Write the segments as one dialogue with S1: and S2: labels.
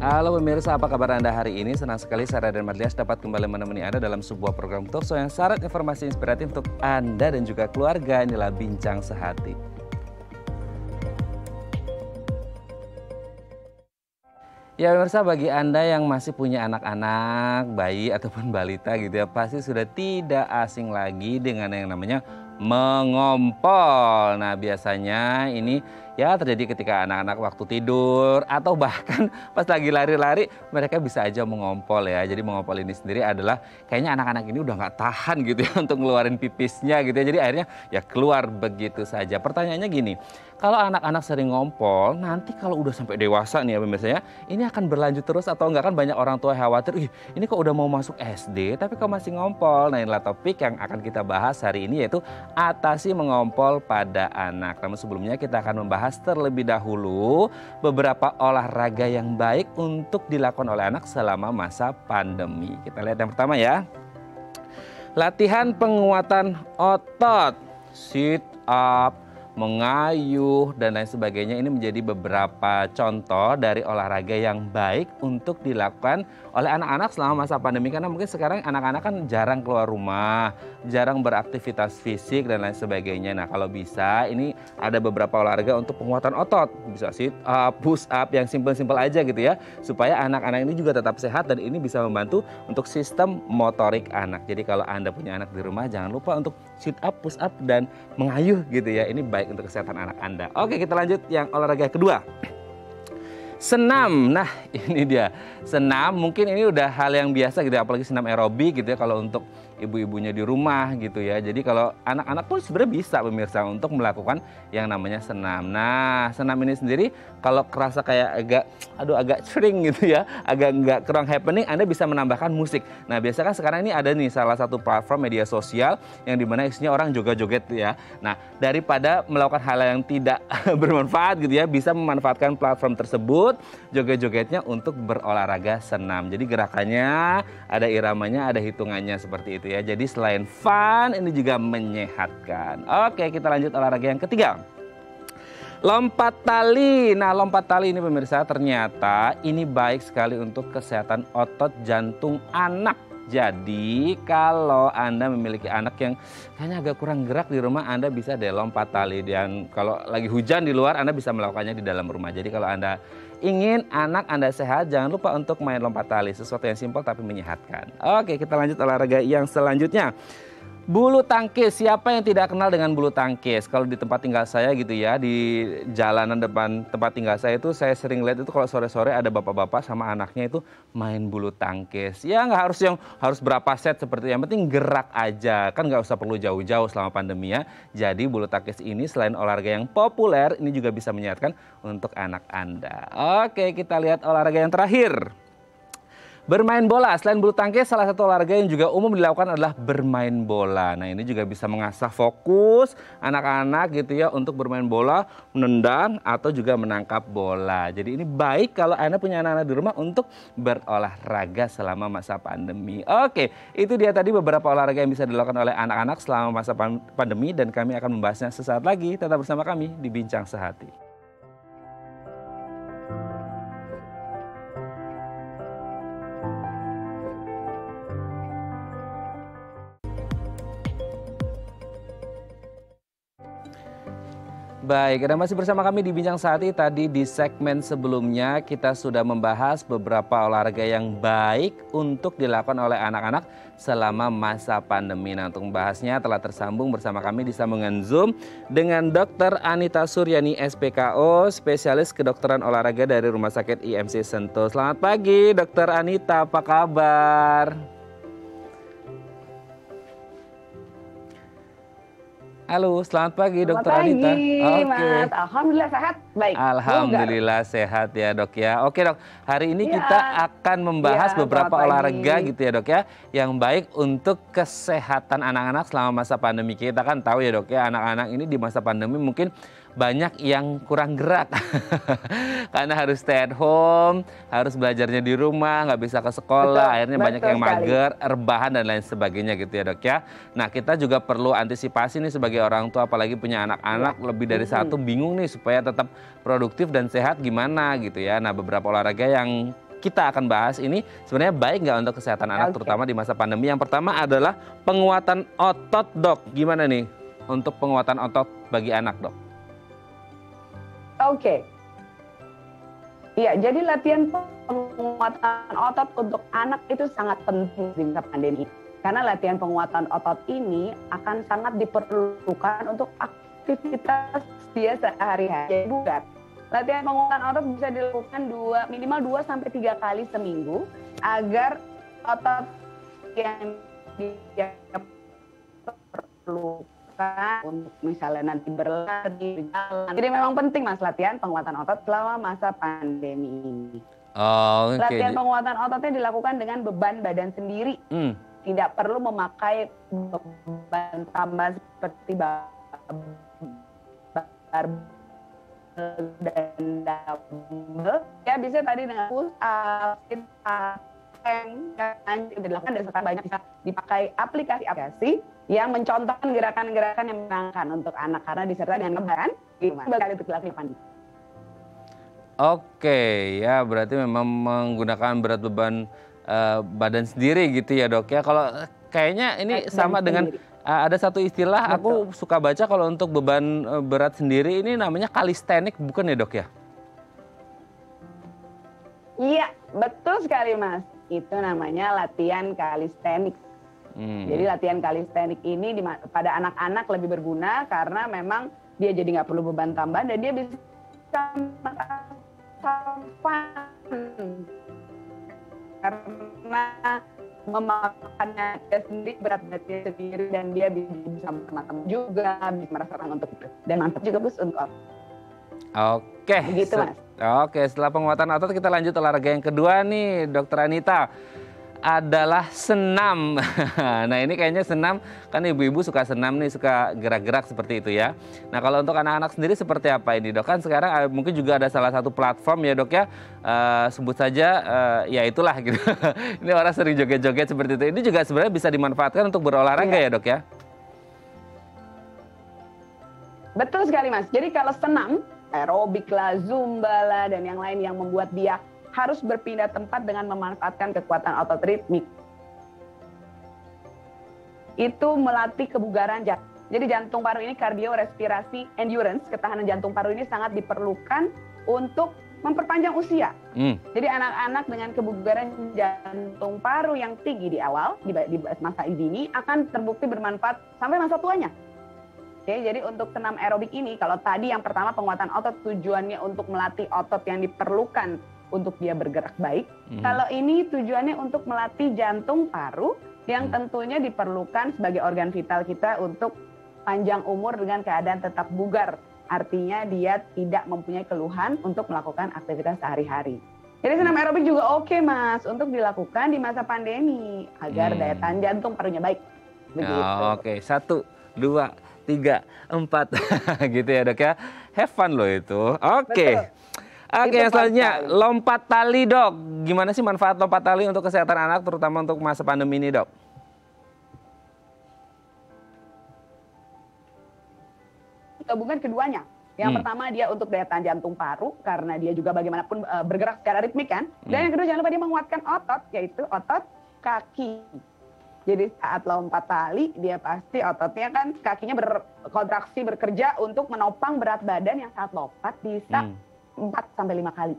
S1: Halo pemirsa, apa kabar Anda hari ini? Senang sekali saya Raden Madlias dapat kembali menemani Anda dalam sebuah program talkshow yang syarat informasi inspiratif untuk Anda dan juga keluarga. Inilah Bincang Sehati. Ya pemirsa, bagi Anda yang masih punya anak-anak, bayi ataupun balita gitu ya, pasti sudah tidak asing lagi dengan yang namanya mengompol. Nah biasanya ini ya terjadi ketika anak-anak waktu tidur atau bahkan pas lagi lari-lari mereka bisa aja mengompol ya. Jadi mengompol ini sendiri adalah kayaknya anak-anak ini udah nggak tahan gitu ya untuk ngeluarin pipisnya gitu ya. Jadi akhirnya ya keluar begitu saja. Pertanyaannya gini, kalau anak-anak sering ngompol, nanti kalau udah sampai dewasa nih ya pemirsa ya, ini akan berlanjut terus atau enggak? Kan banyak orang tua khawatir, ih ini kok udah mau masuk SD tapi kok masih ngompol. Nah inilah topik yang akan kita bahas hari ini, yaitu atasi mengompol pada anak. Namun sebelumnya kita akan membahas terlebih dahulu beberapa olahraga yang baik untuk dilakukan oleh anak selama masa pandemi. Kita lihat yang pertama ya. Latihan penguatan otot, sit up, mengayuh dan lain sebagainya, ini menjadi beberapa contoh dari olahraga yang baik untuk dilakukan oleh anak-anak selama masa pandemi, karena mungkin sekarang anak-anak kan jarang keluar rumah, jarang beraktivitas fisik dan lain sebagainya. Nah kalau bisa ini ada beberapa olahraga untuk penguatan otot, bisa sit up, push up yang simpel-simpel aja gitu ya, supaya anak-anak ini juga tetap sehat dan ini bisa membantu untuk sistem motorik anak. Jadi kalau Anda punya anak di rumah, jangan lupa untuk sit up, push up dan mengayuh gitu ya, ini baik untuk kesehatan anak Anda. Oke, kita lanjut yang olahraga kedua. Senam. Nah ini dia, senam mungkin ini udah hal yang biasa gitu ya, apalagi senam aerobik gitu ya kalau untuk ibu-ibunya di rumah gitu ya. Jadi kalau anak-anak pun sebenarnya bisa pemirsa untuk melakukan yang namanya senam. Nah senam ini sendiri kalau kerasa kayak agak sering gitu ya, agak nggak kurang happening, Anda bisa menambahkan musik. Nah biasa kan sekarang ini ada nih salah satu platform media sosial yang dimana isinya orang joget-joget ya. Nah daripada melakukan hal yang tidak bermanfaat gitu ya, bisa memanfaatkan platform tersebut, joget-jogetnya untuk berolahraga senam. Jadi gerakannya ada iramanya, ada hitungannya seperti itu ya. Jadi selain fun, ini juga menyehatkan. Oke, kita lanjut olahraga yang ketiga. Lompat tali. Nah lompat tali ini pemirsa ternyata ini baik sekali untuk kesehatan otot jantung anak. Jadi kalau Anda memiliki anak yang kayaknya agak kurang gerak di rumah, Anda bisa deh lompat tali. Dan kalau lagi hujan di luar, Anda bisa melakukannya di dalam rumah. Jadi kalau Anda ingin anak Anda sehat, jangan lupa untuk main lompat tali. Sesuatu yang simpel tapi menyehatkan. Oke, kita lanjut olahraga yang selanjutnya. Bulu tangkis. Siapa yang tidak kenal dengan bulu tangkis? Kalau di tempat tinggal saya gitu ya, di jalanan depan tempat tinggal saya itu, saya sering lihat itu kalau sore-sore ada bapak-bapak sama anaknya itu main bulu tangkis. Ya nggak harus yang harus berapa set seperti, yang penting gerak aja. Kan nggak usah perlu jauh-jauh selama pandemi ya. Jadi bulu tangkis ini selain olahraga yang populer, ini juga bisa menyehatkan untuk anak Anda. Oke, kita lihat olahraga yang terakhir. Bermain bola. Selain bulu tangkis, salah satu olahraga yang juga umum dilakukan adalah bermain bola. Nah ini juga bisa mengasah fokus anak-anak gitu ya untuk bermain bola, menendang atau juga menangkap bola. Jadi ini baik kalau Anda punya anak-anak di rumah untuk berolahraga selama masa pandemi. Oke, itu dia tadi beberapa olahraga yang bisa dilakukan oleh anak-anak selama masa pandemi, dan kami akan membahasnya sesaat lagi. Tetap bersama kami di Bincang Sehati. Baik, Anda masih bersama kami di Bincang Sehati. Tadi di segmen sebelumnya kita sudah membahas beberapa olahraga yang baik untuk dilakukan oleh anak-anak selama masa pandemi. Nah untuk membahasnya telah tersambung bersama kami di sambungan Zoom dengan Dr. Anita Suryani SPKO, spesialis kedokteran olahraga dari Rumah Sakit IMC Sentul. Selamat pagi Dr. Anita, apa kabar? Halo, selamat pagi Dokter Anita.
S2: Oke. Mas. Alhamdulillah sehat. Baik.
S1: Alhamdulillah sehat ya Dok ya. Oke Dok, hari ini kita akan membahas beberapa olahraga gitu ya Dok ya, yang baik untuk kesehatan anak-anak selama masa pandemi. Kita kan tahu ya Dok ya, anak-anak ini di masa pandemi mungkin banyak yang kurang gerak karena harus stay at home, harus belajarnya di rumah, nggak bisa ke sekolah, akhirnya banyak yang mager, rebahan dan lain sebagainya gitu ya Dok ya. Nah kita juga perlu antisipasi nih sebagai orang tua, apalagi punya anak-anak lebih dari satu, bingung nih supaya tetap produktif dan sehat gimana gitu ya. Nah beberapa olahraga yang kita akan bahas ini sebenarnya baik nggak untuk kesehatan anak, terutama di masa pandemi. Yang pertama adalah penguatan otot, Dok. Gimana nih untuk penguatan otot bagi anak, Dok?
S2: Oke. Iya, jadi latihan penguatan otot untuk anak itu sangat penting di masa pandemi. Karena latihan penguatan otot ini akan sangat diperlukan untuk aktivitas dia sehari-hari. Bukan. Latihan penguatan otot bisa dilakukan minimal 2-3 kali seminggu agar otot yang dia perlukan untuk misalnya nanti berlari, berjalan. Jadi memang penting Mas latihan penguatan otot selama masa pandemi ini.
S1: Oh,
S2: Latihan penguatan ototnya dilakukan dengan beban badan sendiri. Tidak perlu memakai beban tambah seperti barbel dan dumbbell. Ya bisa tadi dengan push up, sit up, yang dilakukan dan sekarang banyak bisa dipakai aplikasi-aplikasi yang mencontohkan gerakan-gerakan yang menyenangkan untuk anak karena disertai dengan kebaran sekali untuk dilakukan.
S1: Oke, ya berarti memang menggunakan berat beban badan sendiri gitu ya, Dok ya. Kalau kayaknya ini sama dengan ada satu istilah aku suka baca kalau untuk beban berat sendiri ini namanya kalistenik, bukan ya, Dok ya?
S2: Iya, betul sekali Mas. Itu namanya latihan kalistenik. Jadi latihan kalistenik ini pada anak-anak lebih berguna karena memang dia jadi nggak perlu beban tambahan dan dia bisa karena memakannya dia sendiri, berat badannya sendiri dan dia bisa teman-teman juga bisa merasakan untuk itu dan mantap juga Gus untuk
S1: Oke.
S2: Begitu Mas.
S1: Oke, setelah penguatan otot kita lanjut olahraga yang kedua nih, Dokter Anita. Adalah senam. Nah ini kayaknya senam, kan ibu-ibu suka senam nih, suka gerak-gerak seperti itu ya. Nah kalau untuk anak-anak sendiri seperti apa ini, Dok? Kan sekarang mungkin juga ada salah satu platform ya, Dok ya, sebut saja ya itulah gitu. Ini orang sering joget-joget seperti itu. Ini juga sebenarnya bisa dimanfaatkan untuk berolahraga ya, Dok ya?
S2: Betul sekali Mas. Jadi kalau senam, aerobik lah, zumba lah, dan yang lain yang membuat dia harus berpindah tempat dengan memanfaatkan kekuatan otot ritmik. Itu melatih kebugaran jantung. Jadi jantung paru ini kardio, respirasi, endurance, ketahanan jantung paru ini sangat diperlukan untuk memperpanjang usia. Jadi anak-anak dengan kebugaran jantung paru yang tinggi di awal, di masa dini, akan terbukti bermanfaat sampai masa tuanya. Oke, jadi untuk senam aerobik ini, kalau tadi yang pertama penguatan otot tujuannya untuk melatih otot yang diperlukan untuk dia bergerak baik. Kalau ini tujuannya untuk melatih jantung paru yang tentunya diperlukan sebagai organ vital kita untuk panjang umur dengan keadaan tetap bugar. Artinya dia tidak mempunyai keluhan untuk melakukan aktivitas sehari-hari. Jadi senam aerobik juga oke Mas untuk dilakukan di masa pandemi agar daya tahan jantung parunya baik. Begitu.
S1: Oke, 1, 2, 3, 4 gitu ya, Dok ya. Have fun loh itu. Oke. Oke, yang selanjutnya lompat tali, Dok. Gimana sih manfaat lompat tali untuk kesehatan anak, terutama untuk masa pandemi ini, Dok?
S2: Gabungan keduanya. Yang pertama dia untuk daya tahan jantung paru, karena dia juga bagaimanapun bergerak secara ritmik kan. Dan yang kedua jangan lupa dia menguatkan otot, yaitu otot kaki. Jadi saat lompat tali, dia pasti ototnya kan kakinya berkontraksi, bekerja untuk menopang berat badan yang saat lompat bisa 4-5 kali.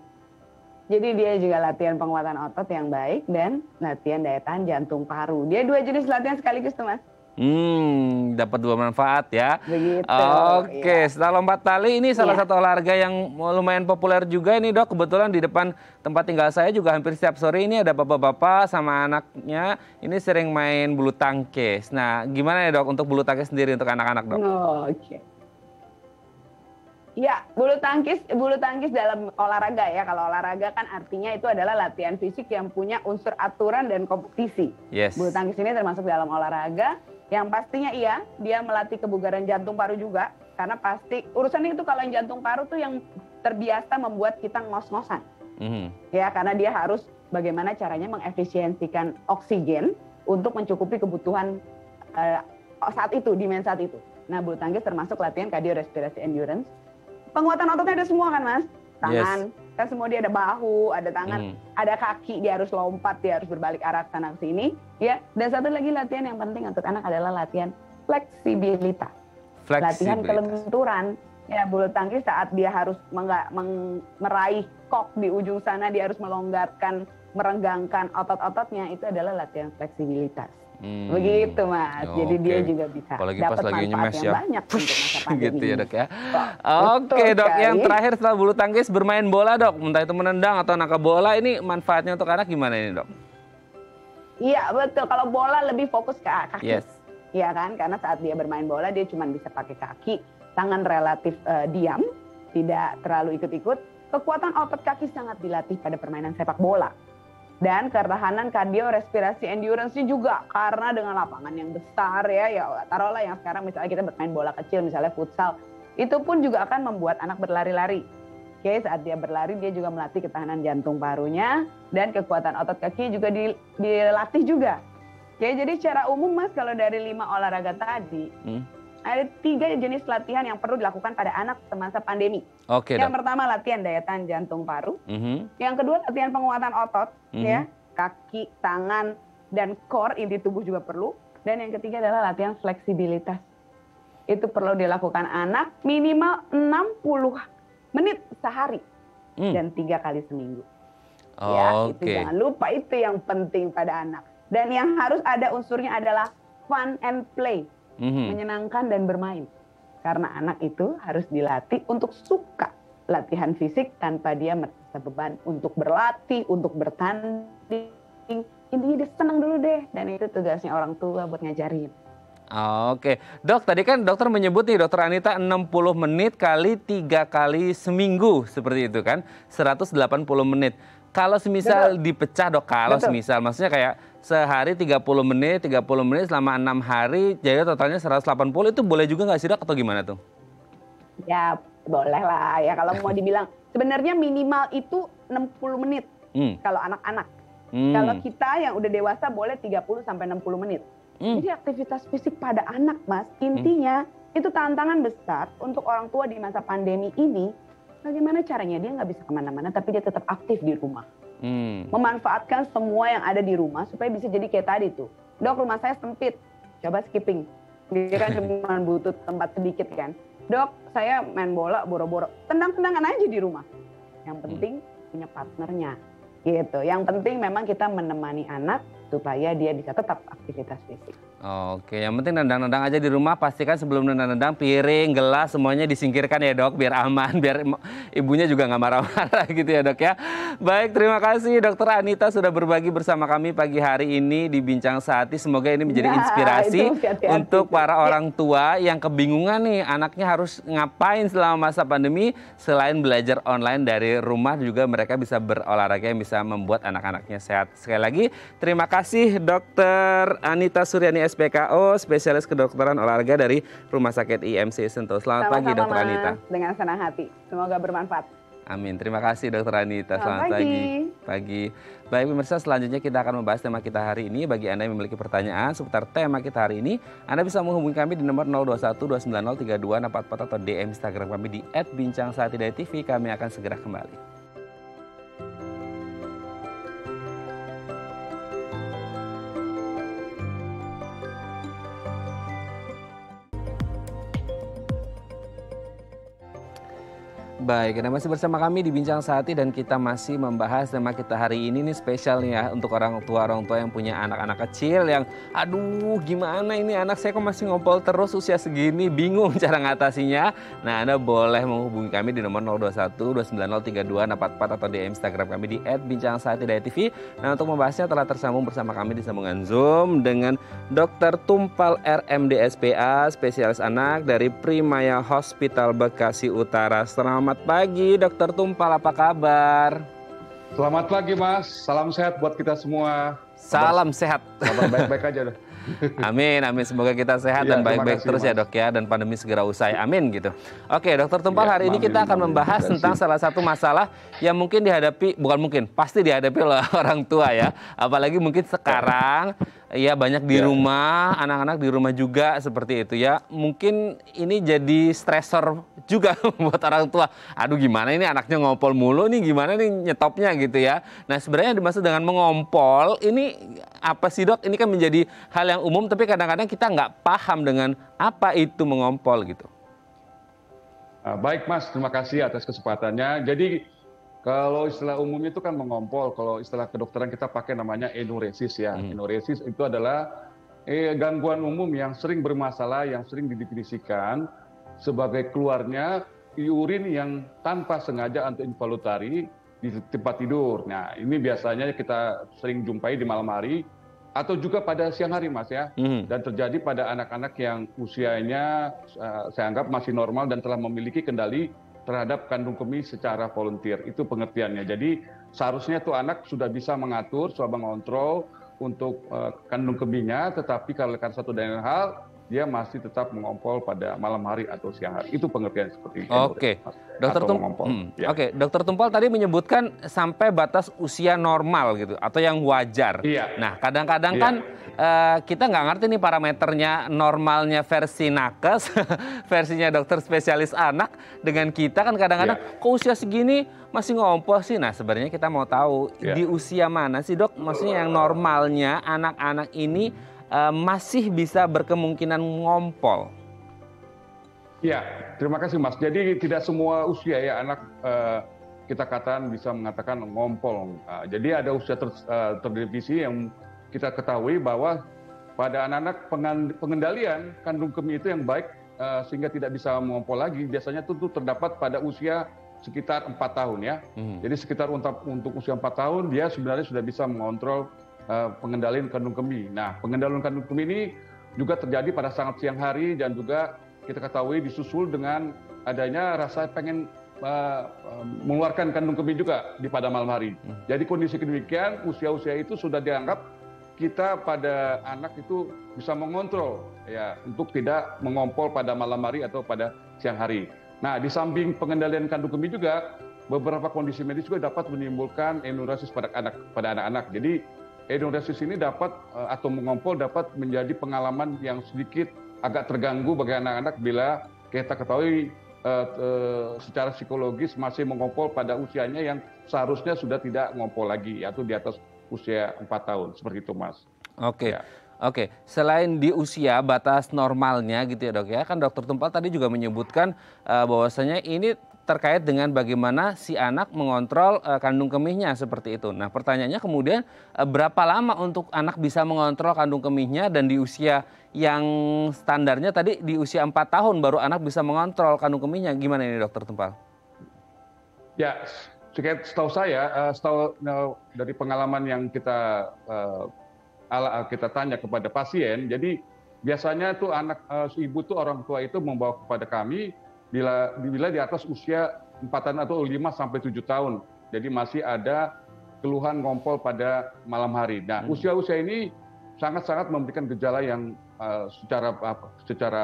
S2: Jadi dia juga latihan penguatan otot yang baik dan latihan daya tahan jantung paru. Dia 2 jenis latihan sekaligus tuh Mas.
S1: Dapat 2 manfaat ya.
S2: Begitu.
S1: Oke, setelah lompat tali ini salah satu olahraga yang lumayan populer juga ini, Dok. Kebetulan di depan tempat tinggal saya juga hampir setiap sore ini ada bapak-bapak sama anaknya ini sering main bulu tangkis. Nah, gimana ya, Dok, untuk bulu tangkis sendiri untuk anak-anak, Dok?
S2: Oke. Ya, bulu tangkis dalam olahraga ya. Kalau olahraga kan artinya itu adalah latihan fisik yang punya unsur aturan dan kompetisi.
S1: Yes.
S2: Bulu tangkis ini termasuk dalam olahraga yang pastinya dia melatih kebugaran jantung paru juga. Karena pasti urusan itu kalau yang jantung paru tuh yang terbiasa membuat kita ngos-ngosan. Ya, karena dia harus bagaimana caranya mengefisiensikan oksigen untuk mencukupi kebutuhan saat itu, demand saat itu. Nah, bulu tangkis termasuk latihan kardio, respirasi, endurance. Penguatan ototnya ada semua kan Mas? Tangan, Kan semua dia ada bahu, ada tangan, ada kaki, dia harus lompat, dia harus berbalik arah sana ke sini, ya. Dan satu lagi latihan yang penting untuk anak adalah latihan fleksibilitas. Latihan kelenturan. Ya, bulu tangkis saat dia harus meraih kok di ujung sana, dia harus melonggarkan, merenggangkan otot-ototnya, itu adalah latihan fleksibilitas. Begitu Mas, jadi dia juga bisa dapat manfaat yang banyak untuk masa pandemi.
S1: Gitu ya Dok ya. Oke Dok, yang terakhir setelah bulu tangkis bermain bola Dok, entah itu menendang atau nangkap bola, ini manfaatnya untuk anak gimana ini Dok?
S2: Iya betul, kalau bola lebih fokus ke kaki, ya kan, karena saat dia bermain bola dia cuma bisa pakai kaki, tangan relatif diam, tidak terlalu ikut-ikut. Kekuatan otot kaki sangat dilatih pada permainan sepak bola. Dan ketahanan kardio, respirasi, endurance-nya juga karena dengan lapangan yang besar ya taruhlah yang sekarang misalnya kita bermain bola kecil misalnya futsal, itu pun juga akan membuat anak berlari-lari. Oke, saat dia berlari dia juga melatih ketahanan jantung parunya dan kekuatan otot kaki juga dilatih juga. Oke, jadi secara umum Mas kalau dari 5 olahraga tadi ada 3 jenis latihan yang perlu dilakukan pada anak semasa pandemi.
S1: Oke,
S2: yang pertama latihan daya tahan jantung paru. Yang kedua latihan penguatan otot, ya, kaki, tangan, dan core inti tubuh juga perlu. Dan yang ketiga adalah latihan fleksibilitas. Itu perlu dilakukan anak minimal 60 menit sehari dan 3 kali seminggu. Ya, itu jangan lupa, itu yang penting pada anak. Dan yang harus ada unsurnya adalah fun and play. Menyenangkan dan bermain. Karena anak itu harus dilatih untuk suka latihan fisik tanpa dia merasa beban untuk berlatih, untuk bertanding. Intinya dia senang dulu deh. Dan itu tugasnya orang tua buat ngajarin.
S1: Oke, Dok, tadi kan dokter menyebut nih, Dokter Anita 60 menit kali 3 kali seminggu. Seperti itu kan, 180 menit. Kalau semisal dipecah Dok, kalau semisal maksudnya kayak sehari 30 menit selama 6 hari, jadi totalnya 180, itu boleh juga nggak sih Dok atau gimana tuh?
S2: Ya boleh lah ya, kalau mau dibilang sebenarnya minimal itu 60 menit kalau anak-anak. Kalau kita yang udah dewasa boleh 30 sampai 60 menit. Jadi aktivitas fisik pada anak Mas, intinya itu tantangan besar untuk orang tua di masa pandemi ini. Bagaimana caranya dia nggak bisa kemana-mana tapi dia tetap aktif di rumah. Memanfaatkan semua yang ada di rumah supaya bisa jadi kayak tadi tuh. Dok, rumah saya sempit, coba skipping. Dia kan cuma butuh tempat sedikit kan. Dok, saya main bola boro-boro, tendang-tendangan aja di rumah. Yang penting punya partnernya gitu. Yang penting memang kita menemani anak supaya dia bisa tetap aktivitas fisik.
S1: Oke, yang penting nendang-nendang aja di rumah, pastikan sebelum nendang-nendang piring, gelas semuanya disingkirkan ya Dok, biar aman, biar ibunya juga nggak marah-marah gitu ya Dok ya. Baik, terima kasih Dokter Anita sudah berbagi bersama kami pagi hari ini di Bincang Sehati. Semoga ini menjadi inspirasi untuk para orang tua yang kebingungan nih anaknya harus ngapain selama masa pandemi. Selain belajar online dari rumah juga mereka bisa berolahraga yang bisa membuat anak-anaknya sehat. Sekali lagi terima kasih Dokter Anita Suryani SPKO, spesialis kedokteran olahraga dari Rumah Sakit IMC Sentul. Selamat pagi Dokter Anita.
S2: Dengan senang hati, semoga bermanfaat.
S1: Amin, terima kasih Dokter Anita. Selamat pagi. Baik pemirsa, selanjutnya kita akan membahas tema kita hari ini. Bagi Anda yang memiliki pertanyaan seputar tema kita hari ini, Anda bisa menghubungi kami di nomor 0212903244 atau DM Instagram kami di @bincangsahatidaytv. Kami akan segera kembali. Baik, Anda masih bersama kami di Bincang Sehati dan kita masih membahas tema kita hari ini nih spesial nih ya untuk orang tua yang punya anak-anak kecil yang aduh gimana ini anak saya kok masih ngompol terus usia segini, bingung cara ngatasinya. Nah, Anda boleh menghubungi kami di nomor 0212903244 atau di Instagram kami di @bincangsahatidaytv. Nah, untuk membahasnya telah tersambung bersama kami di sambungan Zoom dengan Dr. Tumpal RMD SPA, spesialis anak dari Primaya Hospital Bekasi Utara. Selamat pagi Dokter Tumpal, apa kabar?
S3: Selamat pagi Mas, salam sehat buat kita semua.
S1: Salam sehat.
S3: Kabar baik-baik aja deh.
S1: Amin, amin. Semoga kita sehat dan baik-baik terus ya Dok ya, dan pandemi segera usai. Amin gitu. Oke Dokter Tumpal, hari ini kita akan membahas tentang salah satu masalah yang mungkin dihadapi, pasti dihadapi oleh orang tua ya. Apalagi mungkin sekarang ya banyak di rumah, anak-anak di rumah juga seperti itu ya. Mungkin ini jadi stresor juga buat orang tua. Aduh gimana ini anaknya ngompol mulu nih, gimana nih nyetopnya gitu ya. Nah sebenarnya dimaksud dengan mengompol ini apa sih dok? Ini kan menjadi hal yang umum tapi kadang-kadang kita nggak paham dengan apa itu mengompol gitu.
S3: Baik Mas, terima kasih atas kesempatannya. Jadi kalau istilah umumnya itu kan mengompol, kalau istilah kedokteran kita pakai namanya enuresis ya. Enuresis itu adalah gangguan umum yang sering bermasalah, yang sering didefinisikan sebagai keluarnya urin yang tanpa sengaja atau involuntari di tempat tidur. Nah, ini biasanya kita sering jumpai di malam hari atau juga pada siang hari Mas ya. Dan terjadi pada anak-anak yang usianya saya anggap masih normal dan telah memiliki kendali terhadap kandung kemih secara volunteer. Itu pengertiannya. Jadi seharusnya tuh anak sudah bisa mengatur, sudah mengontrol untuk kandung kemihnya, tetapi kalau karena satu dan lain hal, dia masih tetap mengompol pada malam hari atau siang hari. Itu pengertian seperti itu.
S1: Oke, Dokter Tumpal tadi menyebutkan sampai batas usia normal gitu atau yang wajar.
S3: Iya.
S1: Nah, kadang-kadang kan kita nggak ngerti nih parameternya, normalnya versi nakes, versinya dokter spesialis anak dengan kita kan kadang-kadang kok usia segini masih ngompol sih. Nah, sebenarnya kita mau tahu di usia mana sih dok? Maksudnya yang normalnya anak-anak ini masih bisa berkemungkinan ngompol.
S3: Ya, terima kasih Mas. Jadi tidak semua usia ya anak kita katakan bisa mengatakan ngompol. Jadi ada usia terdivisi yang kita ketahui bahwa pada anak-anak pengendalian kandung kemih itu yang baik sehingga tidak bisa mengompol lagi. Biasanya itu terdapat pada usia sekitar 4 tahun ya. Jadi sekitar untuk usia 4 tahun dia sebenarnya sudah bisa mengontrol pengendalian kandung kemih. Nah, pengendalian kandung kemih ini juga terjadi pada sangat siang hari dan juga kita ketahui disusul dengan adanya rasa pengen mengeluarkan kandung kemih juga di pada malam hari. Jadi kondisi demikian usia-usia itu sudah dianggap kita pada anak itu bisa mengontrol ya untuk tidak mengompol pada malam hari atau pada siang hari. Nah, di samping pengendalian kandung kemih juga beberapa kondisi medis juga dapat menimbulkan enuresis pada anak-anak. Jadi enuresis ini dapat atau mengompol dapat menjadi pengalaman yang sedikit agak terganggu bagi anak-anak bila kita ketahui secara psikologis masih mengompol pada usianya yang seharusnya sudah tidak ngompol lagi, yaitu di atas usia 4 tahun. Seperti itu Mas.
S1: Oke. Oke, selain di usia batas normalnya gitu ya dok ya, kan dokter Tumpal tadi juga menyebutkan bahwasanya ini terkait dengan bagaimana si anak mengontrol kandung kemihnya seperti itu. Nah pertanyaannya kemudian berapa lama untuk anak bisa mengontrol kandung kemihnya dan di usia yang standarnya tadi di usia 4 tahun baru anak bisa mengontrol kandung kemihnya. Gimana ini dokter Tumpal?
S3: Ya, setahu saya, dari pengalaman yang kita tanya kepada pasien, jadi biasanya tuh anak ibu tuh orang tua itu membawa kepada kami bila di atas usia 4 tahun atau 5 sampai 7 tahun. Jadi masih ada keluhan ngompol pada malam hari. Nah, usia-usia ini sangat-sangat memberikan gejala yang secara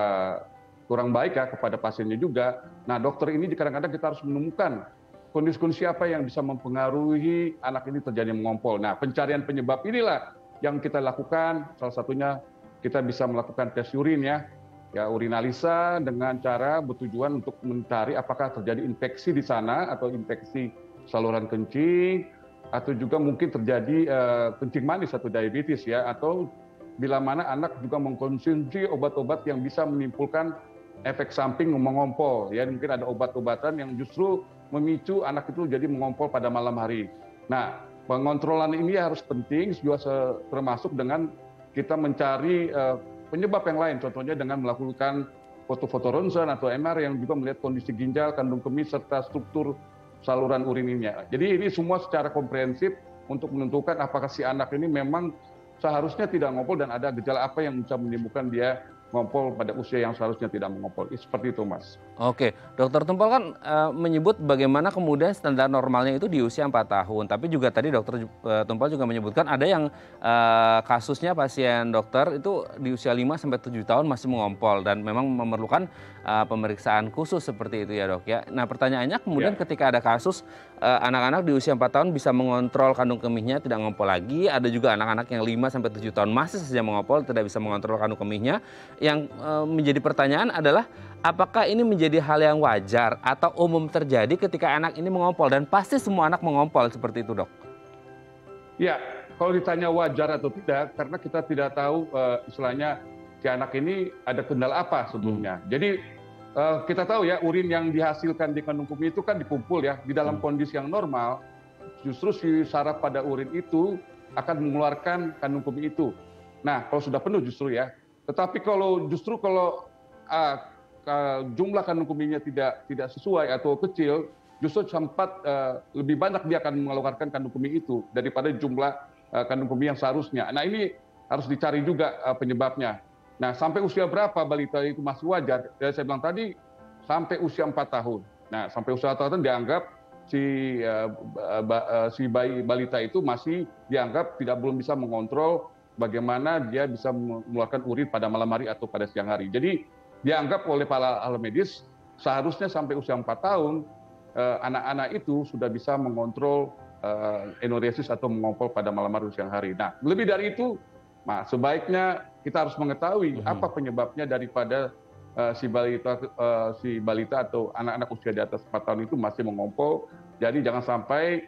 S3: kurang baik ya kepada pasiennya juga. Nah, dokter ini kadang-kadang kita harus menemukan kondisi-kondisi apa yang bisa mempengaruhi anak ini terjadi mengompol. Nah, pencarian penyebab inilah yang kita lakukan. Salah satunya kita bisa melakukan tes urin ya urinalisa dengan cara bertujuan untuk mencari apakah terjadi infeksi di sana atau infeksi saluran kencing atau juga mungkin terjadi kencing manis atau diabetes ya, atau bila mana anak juga mengkonsumsi obat-obat yang bisa menimbulkan efek samping mengompol ya, mungkin ada obat-obatan yang justru memicu anak itu jadi mengompol pada malam hari. Nah, pengontrolan ini harus penting juga termasuk dengan kita mencari penyebab yang lain, contohnya dengan melakukan foto-foto ronsen atau MR yang juga melihat kondisi ginjal, kandung kemih, serta struktur saluran urinnya. Jadi ini semua secara komprehensif untuk menentukan apakah si anak ini memang seharusnya tidak ngompol dan ada gejala apa yang bisa menimbulkan dia ngompol pada usia yang seharusnya tidak mengompol. Seperti itu, Mas.
S1: Oke, Dokter Tumpal kan menyebut bagaimana kemudian standar normalnya itu di usia 4 tahun. Tapi juga tadi Dokter Tumpal juga menyebutkan ada yang kasusnya pasien dokter itu di usia 5-7 tahun masih mengompol dan memang memerlukan pemeriksaan khusus seperti itu ya dok ya. Nah pertanyaannya kemudian ketika ada kasus anak-anak di usia 4 tahun bisa mengontrol kandung kemihnya tidak mengompol lagi. Ada juga anak-anak yang 5-7 tahun masih saja mengompol tidak bisa mengontrol kandung kemihnya. Yang menjadi pertanyaan adalah apakah ini menjadi hal yang wajar atau umum terjadi ketika anak ini mengompol dan pasti semua anak mengompol seperti itu dok?
S3: Ya, kalau ditanya wajar atau tidak, karena kita tidak tahu istilahnya si anak ini ada kendala apa sebelumnya. Jadi kita tahu ya urin yang dihasilkan di kandung kemih itu kan dikumpul ya di dalam kondisi yang normal. Justru si saraf pada urin itu akan mengeluarkan kandung kemih itu. Nah, kalau sudah penuh justru ya. Tetapi kalau jumlah kandung kemihnya tidak sesuai atau kecil, justru sempat lebih banyak dia akan mengeluarkan kandung kemih itu daripada jumlah kandung kemih yang seharusnya. Nah ini harus dicari juga penyebabnya. Nah sampai usia berapa balita itu masih wajar? Ya, saya bilang tadi sampai usia 4 tahun. Nah sampai usia 4 tahun dianggap si bayi balita itu masih dianggap belum bisa mengontrol bagaimana dia bisa mengeluarkan urin pada malam hari atau pada siang hari. Jadi dianggap oleh para ahli medis seharusnya sampai usia 4 tahun anak-anak itu sudah bisa mengontrol enuresis atau mengompol pada malam hari siang hari. Nah, lebih dari itu, sebaiknya kita harus mengetahui apa penyebabnya daripada si balita atau anak-anak usia di atas 4 tahun itu masih mengompol. Jadi jangan sampai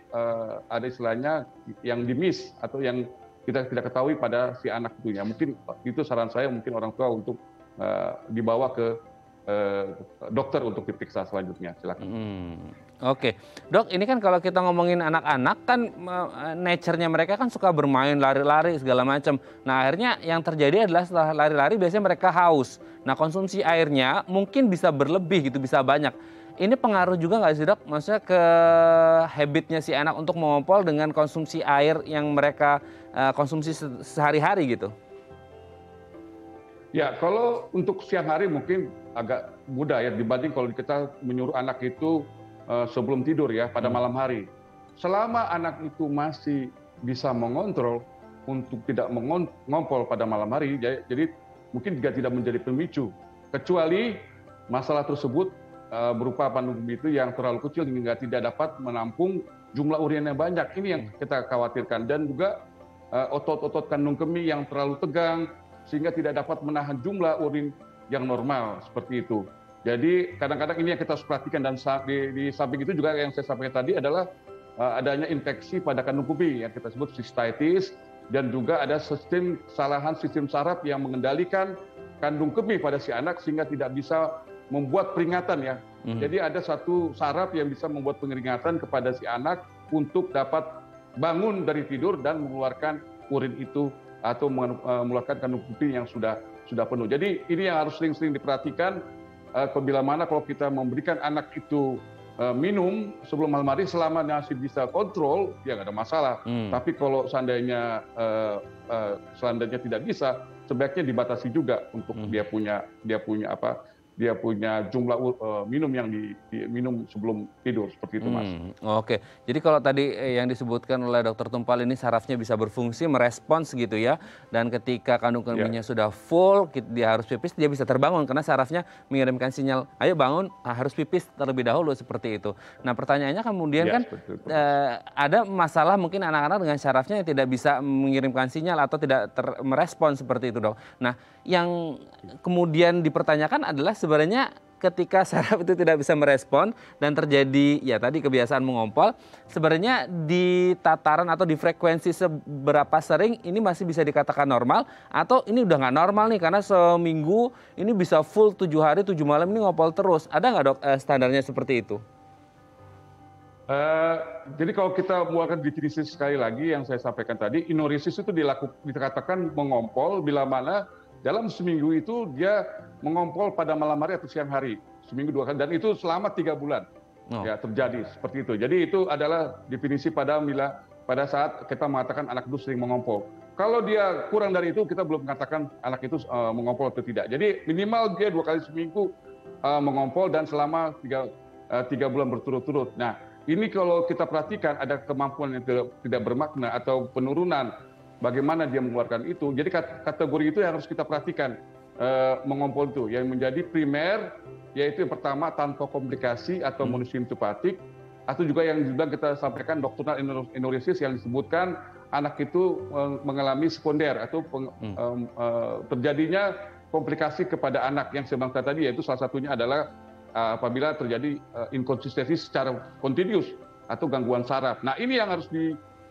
S3: ada istilahnya yang di-miss atau yang kita tidak ketahui pada si anak itu ya. Mungkin itu saran saya, mungkin orang tua untuk dibawa ke dokter untuk diperiksa selanjutnya. Silakan.
S1: Oke, dok, ini kan kalau kita ngomongin anak-anak kan nature-nya mereka kan suka bermain, lari-lari segala macam. Nah akhirnya yang terjadi adalah setelah lari-lari biasanya mereka haus. Nah konsumsi airnya mungkin bisa berlebih gitu, bisa banyak. Ini pengaruh juga nggak sih dok? Maksudnya ke habitnya si anak untuk mengompol dengan konsumsi air yang mereka konsumsi sehari-hari gitu?
S3: Ya, kalau untuk siang hari mungkin agak mudah ya dibanding kalau kita menyuruh anak itu sebelum tidur ya pada malam hari. Selama anak itu masih bisa mengontrol untuk tidak mengompol pada malam hari, jadi mungkin juga tidak menjadi pemicu. Kecuali masalah tersebut berupa kandung kemih itu yang terlalu kecil hingga tidak dapat menampung jumlah urin yang banyak. Ini yang kita khawatirkan. Dan juga otot-otot kandung kemih yang terlalu tegang sehingga tidak dapat menahan jumlah urin yang normal seperti itu. Jadi kadang-kadang ini yang kita harus perhatikan, dan di samping itu juga yang saya sampaikan tadi adalah adanya infeksi pada kandung kemih yang kita sebut cystitis, dan juga ada kesalahan sistem saraf yang mengendalikan kandung kemih pada si anak sehingga tidak bisa membuat peringatan ya. Jadi ada satu saraf yang bisa membuat peringatan kepada si anak untuk dapat bangun dari tidur dan mengeluarkan urin itu atau mengeluarkan kandung kemih yang sudah penuh. Jadi ini yang harus sering-sering diperhatikan apabila mana kalau kita memberikan anak itu minum sebelum malam hari selama masih bisa kontrol ya nggak ada masalah. Tapi kalau seandainya tidak bisa, sebaiknya dibatasi juga untuk dia punya jumlah minum yang diminum sebelum tidur seperti itu, Mas.
S1: Oke, jadi kalau tadi yang disebutkan oleh Dokter Tumpal ini sarafnya bisa berfungsi, merespons gitu ya, dan ketika kandung kemihnya sudah full, dia harus pipis, dia bisa terbangun karena sarafnya mengirimkan sinyal, ayo bangun, harus pipis terlebih dahulu seperti itu. Nah pertanyaannya kemudian kan ada masalah mungkin anak-anak dengan sarafnya yang tidak bisa mengirimkan sinyal atau tidak merespons seperti itu dok. Nah yang kemudian dipertanyakan adalah sebenarnya ketika saraf itu tidak bisa merespon dan terjadi ya tadi kebiasaan mengompol, sebenarnya di tataran atau di frekuensi seberapa sering ini masih bisa dikatakan normal atau ini udah nggak normal nih karena seminggu ini bisa full 7 hari 7 malam ini ngompol terus. Ada nggak dok standarnya seperti itu?
S3: Jadi kalau kita mengeluarkan definisi sekali lagi yang saya sampaikan tadi, enuresis itu dikatakan mengompol bila mana dalam seminggu itu dia mengompol pada malam hari atau siang hari, seminggu 2 kali, dan itu selama 3 bulan ya terjadi seperti itu. Jadi itu adalah definisi pada saat kita mengatakan anak itu sering mengompol. Kalau dia kurang dari itu, kita belum mengatakan anak itu mengompol atau tidak. Jadi minimal dia 2 kali seminggu mengompol dan selama 3 bulan berturut-turut. Nah, ini kalau kita perhatikan ada kemampuan yang tidak bermakna atau penurunan, bagaimana dia mengeluarkan itu. Jadi kategori itu yang harus kita perhatikan mengompol itu. Yang menjadi primer, yaitu yang pertama tanpa komplikasi atau monosimptomatik, atau juga yang juga kita sampaikan nocturnal enuresis yang disebutkan anak itu mengalami sekunder atau terjadinya komplikasi kepada anak yang saya bilang tadi, yaitu salah satunya adalah apabila terjadi inkonsistensi secara kontinus atau gangguan saraf. Nah, ini yang harus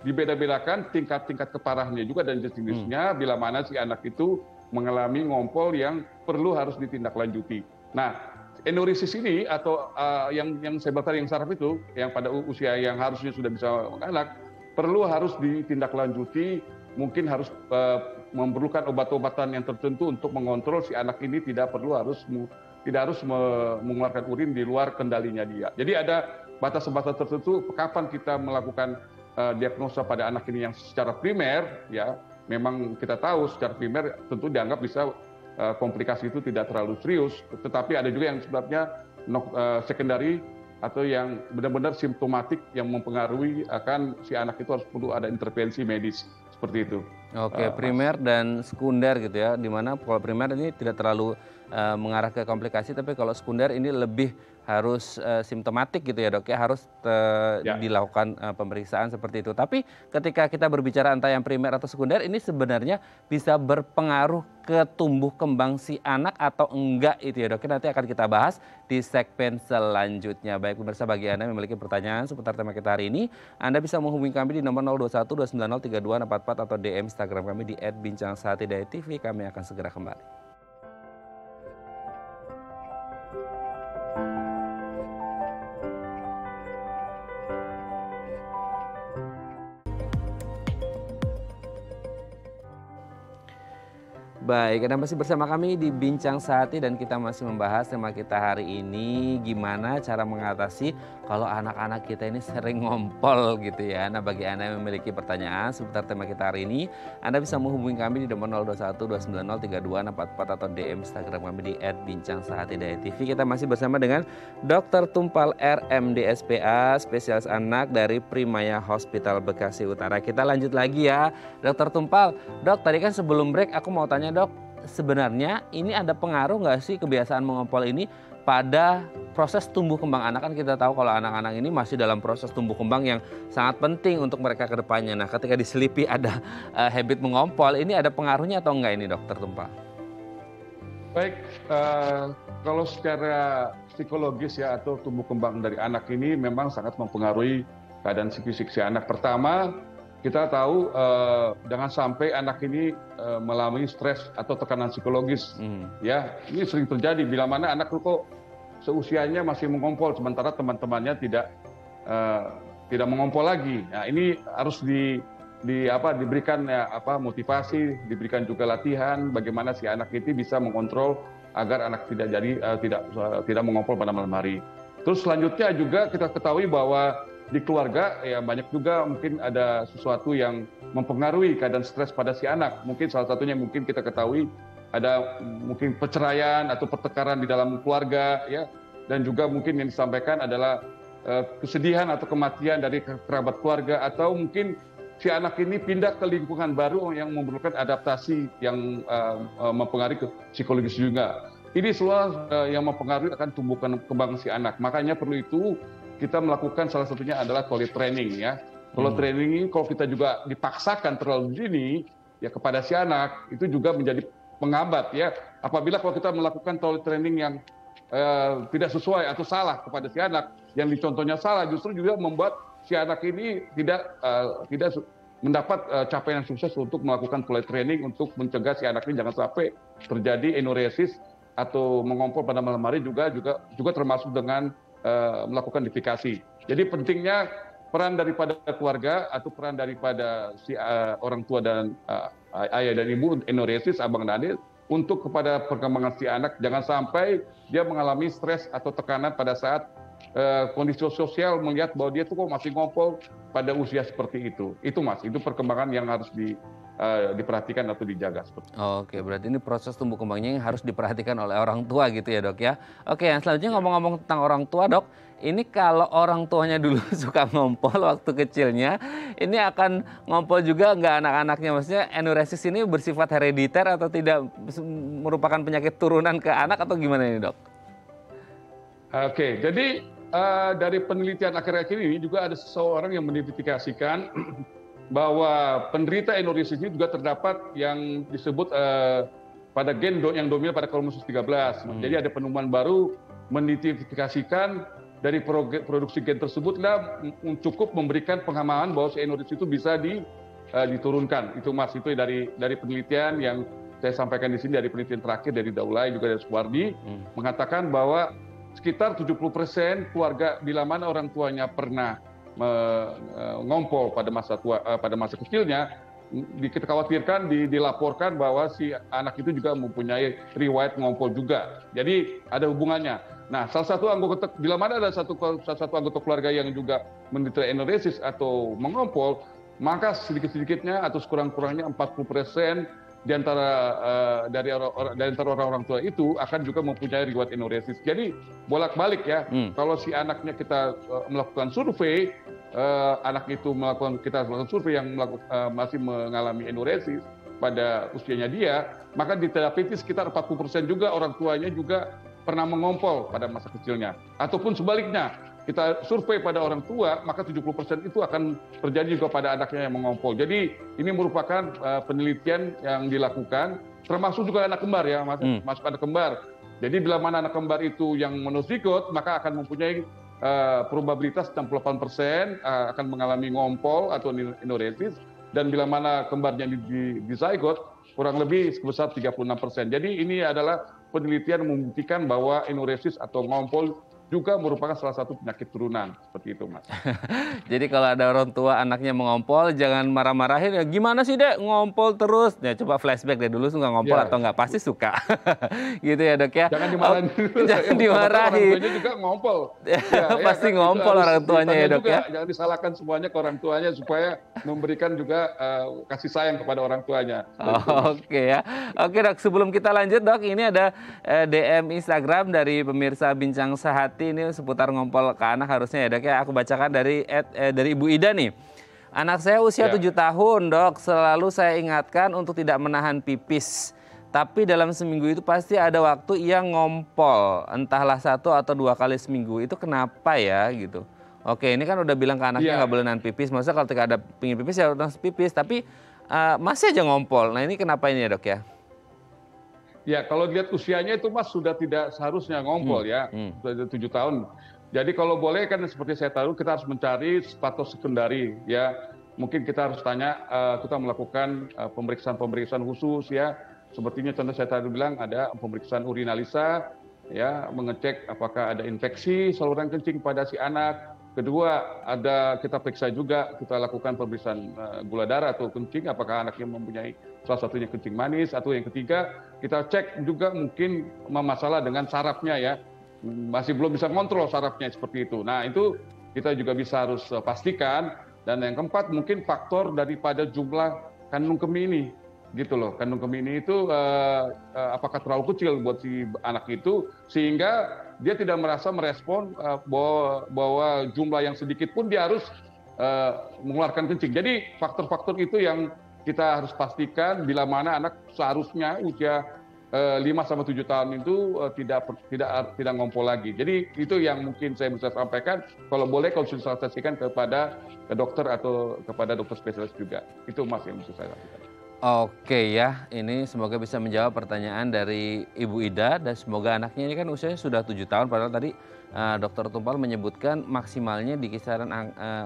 S3: dibeda-bedakan tingkat-tingkat keparahannya juga dan jenisnya bila mana si anak itu mengalami ngompol yang perlu harus ditindaklanjuti. Nah, enuresis ini atau yang saya bilang tadi yang saraf itu, yang pada usia yang harusnya sudah bisa menganak, perlu harus ditindaklanjuti, mungkin harus memerlukan obat-obatan yang tertentu untuk mengontrol si anak ini tidak harus mengeluarkan urin di luar kendalinya dia. Jadi ada batas-batas tertentu kapan kita melakukan diagnosa pada anak ini yang secara primer, ya memang kita tahu secara primer tentu dianggap bisa komplikasi itu tidak terlalu serius, tetapi ada juga yang sebabnya sekundari atau yang benar-benar simptomatik yang mempengaruhi akan si anak itu harus perlu ada intervensi medis seperti itu.
S1: Oke, primer dan sekunder gitu ya, dimana kalau primer ini tidak terlalu mengarah ke komplikasi, tapi kalau sekunder ini lebih harus simptomatik gitu ya dok ya, harus dilakukan pemeriksaan seperti itu. Tapi ketika kita berbicara antara yang primer atau sekunder, ini sebenarnya bisa berpengaruh ke tumbuh kembang si anak atau enggak itu ya dok. Nanti akan kita bahas di segmen selanjutnya. Baik pemirsa, bagi Anda yang memiliki pertanyaan seputar tema kita hari ini, Anda bisa menghubungi kami di nomor 021 290 3244 atau DM Instagram kami di @bincangsahatidayatv. Kami akan segera kembali. Baik, Anda masih bersama kami di Bincang Sehati dan kita masih membahas tema kita hari ini, gimana cara mengatasi kalau anak-anak kita ini sering ngompol gitu ya. Nah, bagi Anda yang memiliki pertanyaan seputar tema kita hari ini, Anda bisa menghubungi kami di nomor 021 290 3244 atau DM Instagram kami di @bincangsahatidayatv. Kita masih bersama dengan Dr. Tumpal RMD SPA, spesialis anak dari Primaya Hospital Bekasi Utara. Kita lanjut lagi ya, Dr. Tumpal. Dok, tadi kan sebelum break aku mau tanya dok, sebenarnya ini ada pengaruh nggak sih kebiasaan mengompol ini pada proses tumbuh kembang anak? Kan kita tahu kalau anak-anak ini masih dalam proses tumbuh kembang yang sangat penting untuk mereka ke depannya. Nah, ketika diselipi ada habit mengompol, ini ada pengaruhnya atau enggak ini dokter Tumpal?
S3: Baik, kalau secara psikologis ya atau tumbuh kembang dari anak ini memang sangat mempengaruhi keadaan fisik si anak. Pertama, kita tahu jangan sampai anak ini mengalami stres atau tekanan psikologis. Ya, ini sering terjadi bila mana anak kok seusianya masih mengompol sementara teman-temannya tidak mengompol lagi. Nah, ini harus diberikan motivasi, diberikan juga latihan bagaimana si anak itu bisa mengontrol agar anak tidak mengompol pada malam hari. Terus selanjutnya juga kita ketahui bahwa di keluarga ya banyak juga mungkin ada sesuatu yang mempengaruhi keadaan stres pada si anak. Mungkin salah satunya mungkin kita ketahui ada mungkin perceraian atau pertengkaran di dalam keluarga ya, dan juga mungkin yang disampaikan adalah kesedihan atau kematian dari kerabat keluarga, atau mungkin si anak ini pindah ke lingkungan baru yang memerlukan adaptasi yang mempengaruhi ke psikologis juga. Ini semua yang mempengaruhi akan tumbuh kembang si anak. Makanya perlu itu kita melakukan salah satunya adalah toilet training ya. Toilet training ini kalau kita juga dipaksakan terlalu dini ya kepada si anak, itu juga menjadi menghambat ya. Apabila kalau kita melakukan toilet training yang tidak sesuai atau salah kepada si anak, yang dicontohnya salah, justru juga membuat si anak ini tidak mendapat capaian yang sukses untuk melakukan toilet training untuk mencegah si anak ini jangan sampai terjadi enuresis atau mengompol pada malam hari, juga termasuk dengan melakukan defekasi. Jadi pentingnya peran daripada keluarga atau peran daripada si orang tua dan ayah dan ibu enuresis, abang dan adik, untuk kepada perkembangan si anak jangan sampai dia mengalami stres atau tekanan pada saat kondisi sosial melihat bahwa dia tuh kok masih ngompol pada usia seperti itu. Itu Mas, itu perkembangan yang harus diperhatikan atau dijaga.
S1: Oke, berarti ini proses tumbuh kembangnya yang harus diperhatikan oleh orang tua gitu ya dok ya. Oke, yang selanjutnya ngomong-ngomong tentang orang tua dok, ini kalau orang tuanya dulu suka ngompol waktu kecilnya, ini akan ngompol juga nggak anak-anaknya? Maksudnya enuresis ini bersifat herediter atau tidak, merupakan penyakit turunan ke anak atau gimana ini dok?
S3: Oke, jadi dari penelitian akhir-akhir ini juga ada seseorang yang mengidentifikasikan bahwa penderita enuresis ini juga terdapat yang disebut pada gen yang dominan pada kromosom 13. Jadi ada penemuan baru mengidentifikasikan dari produksi gen tersebutlah cukup memberikan pengamanan bahwa si enuresis itu bisa diturunkan. Itu Mas, itu dari penelitian yang saya sampaikan di sini, dari penelitian terakhir dari Daulay juga dari Suwardi, mengatakan bahwa sekitar 70% keluarga bila mana orang tuanya pernah ngompol pada masa kecilnya, dikhawatirkan dilaporkan bahwa si anak itu juga mempunyai riwayat ngompol juga. Jadi ada hubungannya. Nah, salah satu anggota, bila mana ada salah satu anggota keluarga yang juga menderita enuresis atau mengompol, maka sedikit-sedikitnya atau sekurang-kurangnya 40% di antara orang-orang tua itu akan juga mempunyai riwayat enuresis. Jadi bolak-balik ya. Kalau si anaknya kita melakukan survei, anak itu kita melakukan survei yang masih mengalami enuresis pada usianya dia, maka didapati sekitar 40% juga orang tuanya juga pernah mengompol pada masa kecilnya. Ataupun sebaliknya, kita survei pada orang tua, maka 70% itu akan terjadi juga pada anaknya yang mengompol. Jadi ini merupakan penelitian yang dilakukan, termasuk juga anak kembar ya, masuk anak kembar. Jadi bila mana anak kembar itu yang monozigot, maka akan mempunyai probabilitas 68% akan mengalami ngompol atau enuresis, dan bila mana kembarnya di zygot, kurang lebih sebesar 36%. Jadi ini adalah penelitian membuktikan bahwa enuresis atau ngompol juga merupakan salah satu penyakit turunan, seperti itu Mas.
S1: Jadi kalau ada orang tua anaknya mengompol, jangan marah-marahin, ya gimana sih dek ngompol terus. Ya coba flashback deh, dulu suka ngompol atau enggak, pasti suka. Gitu ya dok ya.
S3: Jangan dimarahin.
S1: Jangan dimarahin.
S3: Orang tuanya juga ngompol.
S1: Pasti kan, ngompol orang tuanya ya dok juga, ya.
S3: Jangan disalahkan semuanya ke orang tuanya, supaya memberikan juga kasih sayang kepada orang tuanya.
S1: Oke ya. Oke dok, sebelum kita lanjut dok, ini ada DM Instagram dari pemirsa Bincang Sehati ini seputar ngompol ke anak harusnya ya dok ya. Aku bacakan dari Ibu Ida nih. Anak saya usia 7 tahun dok, selalu saya ingatkan untuk tidak menahan pipis. Tapi dalam seminggu itu pasti ada waktu ia ngompol, entahlah 1 atau 2 kali seminggu. Itu kenapa ya gitu. Oke, ini kan udah bilang ke anaknya nggak boleh nahan pipis. Maksudnya kalau ketika ada pingin pipis ya harus pipis, tapi masih aja ngompol. Nah ini kenapa ini ya dok ya?
S3: Ya, kalau lihat usianya itu Mas sudah tidak seharusnya ngompol ya, sudah 7 tahun. Jadi kalau boleh kan seperti saya tahu, kita harus mencari status sekundari ya. Mungkin kita harus tanya, kita melakukan pemeriksaan khusus ya. Sepertinya contoh saya tadi bilang ada pemeriksaan urinalisa ya, mengecek apakah ada infeksi saluran kencing pada si anak. Kedua, kita periksa juga, kita lakukan pemeriksaan gula darah atau kencing, apakah anaknya mempunyai salah satunya kencing manis. Atau yang ketiga, kita cek juga mungkin masalah dengan sarafnya ya, masih belum bisa kontrol sarafnya seperti itu. Nah itu kita juga bisa harus pastikan. Dan yang keempat, mungkin faktor daripada jumlah kandung kemih ini, gitu loh. Kandung kemih ini itu apakah terlalu kecil buat si anak itu, sehingga dia tidak merespon bahwa jumlah yang sedikit pun dia harus mengeluarkan kencing. Jadi faktor-faktor itu yang kita harus pastikan bila mana anak seharusnya usia 5-7 tahun itu tidak ngompol lagi. Jadi itu yang mungkin saya bisa sampaikan. Kalau boleh konsultasikan kepada dokter atau kepada dokter spesialis juga. Itu Mas yang bisa saya lakukan.
S1: Oke ya, ini semoga bisa menjawab pertanyaan dari Ibu Ida, dan semoga anaknya ini kan usianya sudah 7 tahun, padahal tadi Dokter Tumpal menyebutkan maksimalnya di kisaran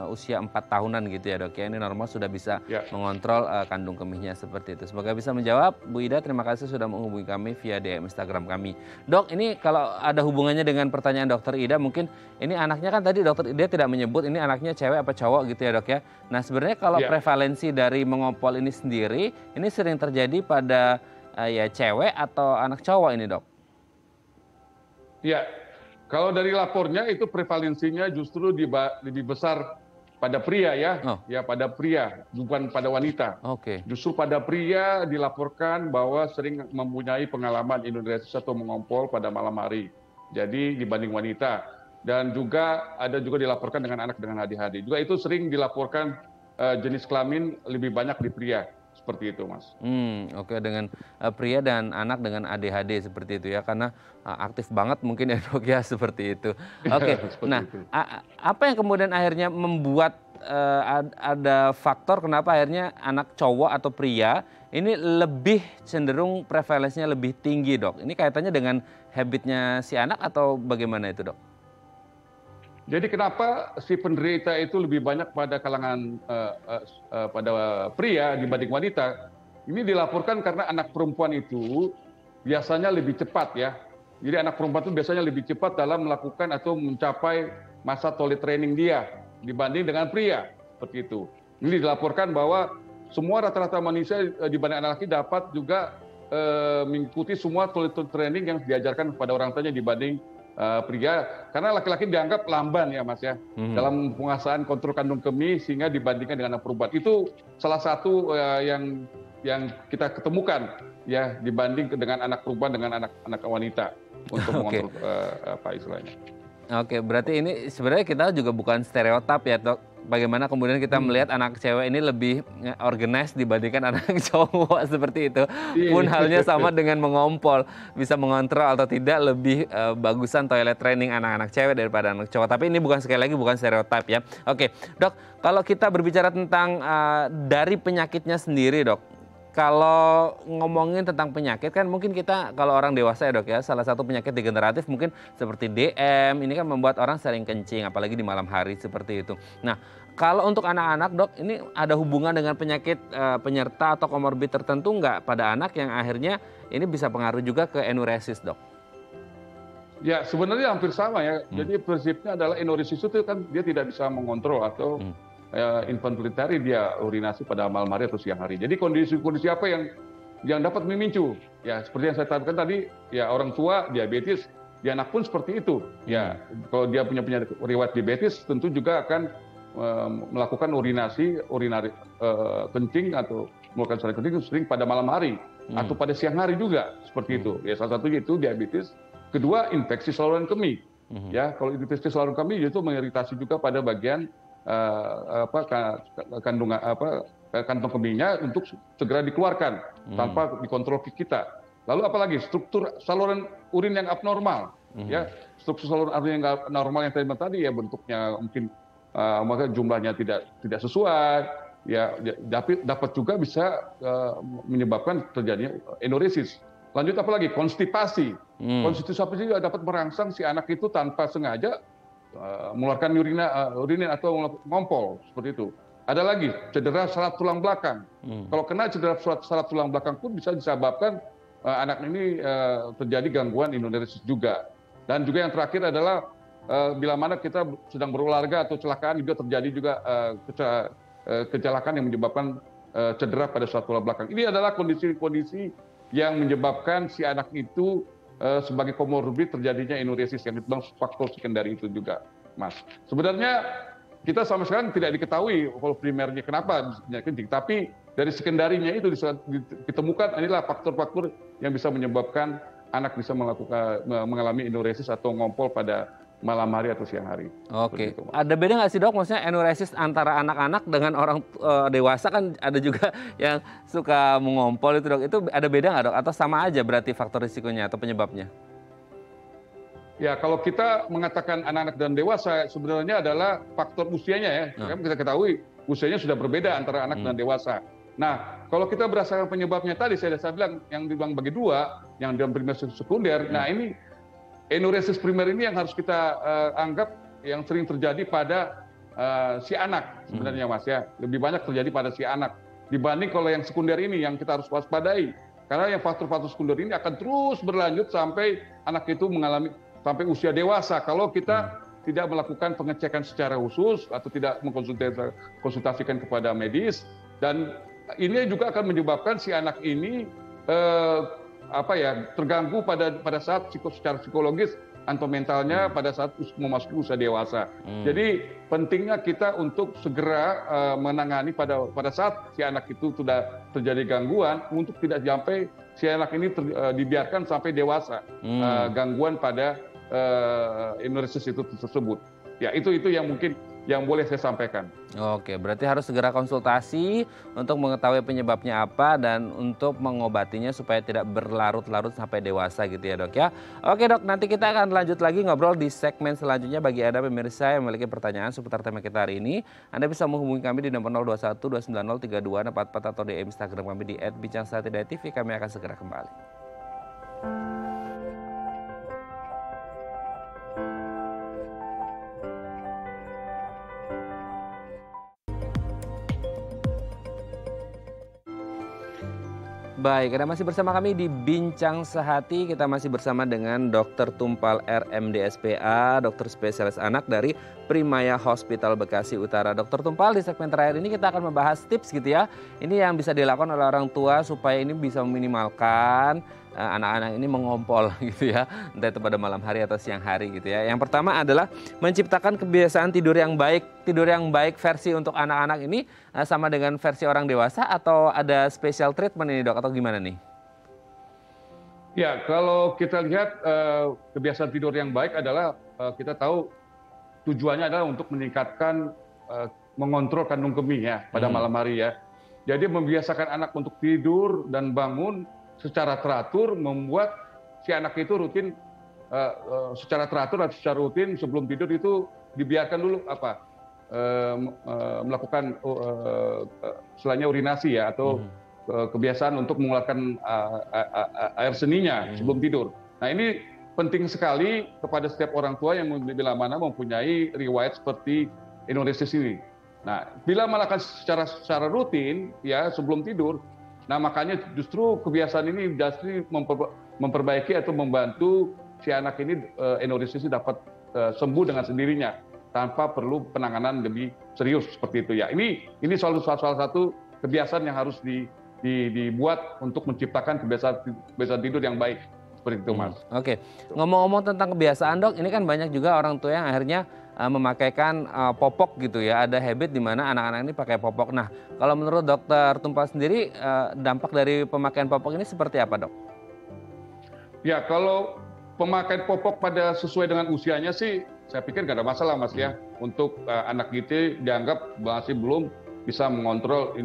S1: usia 4 tahunan gitu ya dok ya. Ini normal sudah bisa mengontrol kandung kemihnya seperti itu. Semoga bisa menjawab. Bu Ida, terima kasih sudah menghubungi kami via DM Instagram kami. Dok, ini kalau ada hubungannya dengan pertanyaan Dokter Ida, mungkin ini anaknya kan tadi Dokter Ida tidak menyebut ini anaknya cewek apa cowok gitu ya dok ya. Nah sebenarnya kalau prevalensi dari mengompol ini sendiri, ini sering terjadi pada ya cewek atau anak cowok ini dok?
S3: Iya. Kalau dari lapornya itu prevalensinya justru lebih besar pada pria ya pada pria, bukan pada wanita. Justru pada pria dilaporkan bahwa sering mempunyai pengalaman enuresis atau mengompol pada malam hari. Jadi dibanding wanita. Dan juga ada juga dilaporkan dengan anak dengan ADHD. Juga itu sering dilaporkan jenis kelamin lebih banyak di pria. Seperti itu, Mas.
S1: Dengan pria dan anak dengan ADHD seperti itu ya, karena aktif banget mungkin ya dok ya, seperti itu. Nah itu. Apa yang kemudian akhirnya membuat ada faktor kenapa akhirnya anak cowok atau pria ini lebih cenderung prevalensinya lebih tinggi dok? Ini kaitannya dengan habitnya si anak atau bagaimana itu dok?
S3: Jadi kenapa si penderita itu lebih banyak pada kalangan pada pria dibanding wanita? Ini dilaporkan karena anak perempuan itu biasanya lebih cepat ya. Jadi anak perempuan itu biasanya lebih cepat dalam melakukan atau mencapai masa toilet training dia dibanding dengan pria, seperti itu. Ini dilaporkan bahwa semua rata-rata manusia dibanding anak laki dapat juga mengikuti semua toilet training yang diajarkan kepada orang tuanya dibanding pria, karena laki-laki dianggap lamban ya Mas ya, dalam penguasaan kontrol kandung kemih sehingga dibandingkan dengan anak perempuan. Itu salah satu yang kita ketemukan ya dibanding dengan anak perempuan dengan anak wanita untuk mengontrol apa istilahnya.
S1: Berarti ini sebenarnya kita juga bukan stereotip ya dok. Bagaimana kemudian kita melihat anak cewek ini lebih organized dibandingkan anak cowok seperti itu. Pun halnya sama dengan mengompol, bisa mengontrol atau tidak lebih bagusan toilet training anak-anak cewek daripada anak cowok. Tapi ini bukan, sekali lagi bukan stereotip ya. Dok, kalau kita berbicara tentang dari penyakitnya sendiri dok. Kalau ngomongin tentang penyakit kan mungkin kita kalau orang dewasa ya dok ya, salah satu penyakit degeneratif mungkin seperti DM, ini kan membuat orang sering kencing apalagi di malam hari seperti itu. Nah kalau untuk anak-anak dok, ini ada hubungan dengan penyakit penyerta atau komorbid tertentu nggak pada anak yang akhirnya ini bisa pengaruh juga ke enuresis dok?
S3: Ya sebenarnya hampir sama ya, jadi prinsipnya adalah enuresis itu kan dia tidak bisa mengontrol atau involuntary dia urinasi pada malam hari atau siang hari. Jadi kondisi apa yang dapat memicu? Ya seperti yang saya katakan tadi, ya orang tua diabetes, di anak pun seperti itu. Ya kalau dia punya riwayat diabetes, tentu juga akan melakukan kencing atau melakukan saluran kencing sering pada malam hari atau pada siang hari juga seperti itu. Ya salah satunya itu diabetes. Kedua infeksi saluran kemih. Ya kalau infeksi saluran kemih itu mengiritasi juga pada bagian kantong kemihnya untuk segera dikeluarkan tanpa dikontrol kita. Lalu apalagi struktur saluran urin yang abnormal, ya struktur saluran urin yang abnormal yang tadi ya bentuknya mungkin maka jumlahnya tidak sesuai, ya dapat juga bisa menyebabkan terjadinya enuresis. Lanjut apalagi konstipasi, konstipasi juga dapat merangsang si anak itu tanpa sengaja mengeluarkan urinin atau ngompol seperti itu. Ada lagi cedera saraf tulang belakang. Kalau kena cedera saraf tulang belakang pun bisa disebabkan anak ini terjadi gangguan enuresis juga. Dan juga yang terakhir adalah bila mana kita sedang berolahraga atau kecelakaan juga terjadi juga kecelakaan yang menyebabkan cedera pada saraf tulang belakang. Ini adalah kondisi-kondisi yang menyebabkan si anak itu sebagai komorbid terjadinya enuresis yang dibilang faktor sekunder itu juga, Mas. Sebenarnya kita sama sekali tidak diketahui kalau primernya kenapa kencing, tapi dari sekundarinya itu ditemukan inilah faktor-faktor yang bisa menyebabkan anak bisa mengalami enuresis atau ngompol pada malam hari atau siang hari.
S1: Itu, ada beda nggak sih dok? Maksudnya enuresis antara anak-anak dengan orang dewasa kan ada juga yang suka mengompol itu dok. Itu ada beda nggak dok? Atau sama aja berarti faktor risikonya atau penyebabnya?
S3: Ya kalau kita mengatakan anak-anak dan dewasa sebenarnya adalah faktor usianya ya. Karena kita ketahui usianya sudah berbeda antara anak dan dewasa. Nah kalau kita berdasarkan penyebabnya tadi saya bilang yang dibilang bagi dua, yang dalam primer sekunder. Nah ini enuresis primer ini yang harus kita anggap yang sering terjadi pada si anak sebenarnya Mas ya. Lebih banyak terjadi pada si anak dibanding kalau yang sekunder ini yang kita harus waspadai. Karena yang faktor-faktor sekunder ini akan terus berlanjut sampai anak itu mengalami sampai usia dewasa. Kalau kita tidak melakukan pengecekan secara khusus atau tidak mengkonsultasikan kepada medis, dan ini juga akan menyebabkan si anak ini terganggu pada saat secara psikologis atau mentalnya pada saat memasuki usia dewasa. Jadi pentingnya kita untuk segera menangani pada saat si anak itu sudah terjadi gangguan, untuk tidak sampai si anak ini dibiarkan sampai dewasa gangguan pada enuresis itu tersebut. Ya, itu yang mungkin yang boleh saya sampaikan.
S1: Oke, berarti harus segera konsultasi untuk mengetahui penyebabnya apa dan untuk mengobatinya supaya tidak berlarut-larut sampai dewasa gitu ya dok ya. Oke dok, nanti kita akan lanjut lagi ngobrol di segmen selanjutnya. Bagi Anda pemirsa yang memiliki pertanyaan seputar tema kita hari ini, Anda bisa menghubungi kami di nomor 021 290 3244 atau di Instagram kami di @bincangsehat.tv. Kami akan segera kembali. Baik, Anda masih bersama kami di Bincang Sehati. Kita masih bersama dengan Dr. Tumpal RMD SPA, dokter spesialis anak dari Primaya Hospital Bekasi Utara. Dr. Tumpal, di segmen terakhir ini kita akan membahas tips gitu ya. Ini yang bisa dilakukan oleh orang tua supaya ini bisa meminimalkan anak-anak ini mengompol gitu ya, entah itu pada malam hari atau siang hari gitu ya. Yang pertama adalah menciptakan kebiasaan tidur yang baik. Tidur yang baik versi untuk anak-anak ini sama dengan versi orang dewasa atau ada special treatment ini dok, atau gimana nih?
S3: Ya, kalau kita lihat kebiasaan tidur yang baik adalah kita tahu tujuannya adalah untuk meningkatkan mengontrol kandung kemih ya pada malam hari ya. Jadi membiasakan anak untuk tidur dan bangun secara teratur, membuat si anak itu rutin secara teratur dan secara rutin sebelum tidur itu dibiarkan dulu melakukan istilahnya urinasi ya, atau kebiasaan untuk mengeluarkan air seninya sebelum tidur. Nah, ini penting sekali kepada setiap orang tua yang bila mana mempunyai riwayat seperti enuresis ini. Nah, bila melakukan secara rutin ya sebelum tidur, nah makanya justru kebiasaan ini justru memperbaiki atau membantu si anak ini enuresis dapat sembuh dengan sendirinya tanpa perlu penanganan lebih serius seperti itu ya. Ini salah satu kebiasaan yang harus dibuat untuk menciptakan kebiasaan tidur yang baik seperti itu, Mas.
S1: Oke, ngomong-ngomong tentang kebiasaan dok, ini kan banyak juga orang tua yang akhirnya memakaikan popok gitu ya. Ada habit di mana anak-anak ini pakai popok. Nah, kalau menurut dokter Tumpal sendiri, dampak dari pemakaian popok ini seperti apa dok?
S3: Ya, kalau pemakaian popok pada sesuai dengan usianya sih, saya pikir nggak ada masalah Mas ya. Untuk anak kita dianggap masih belum bisa mengontrol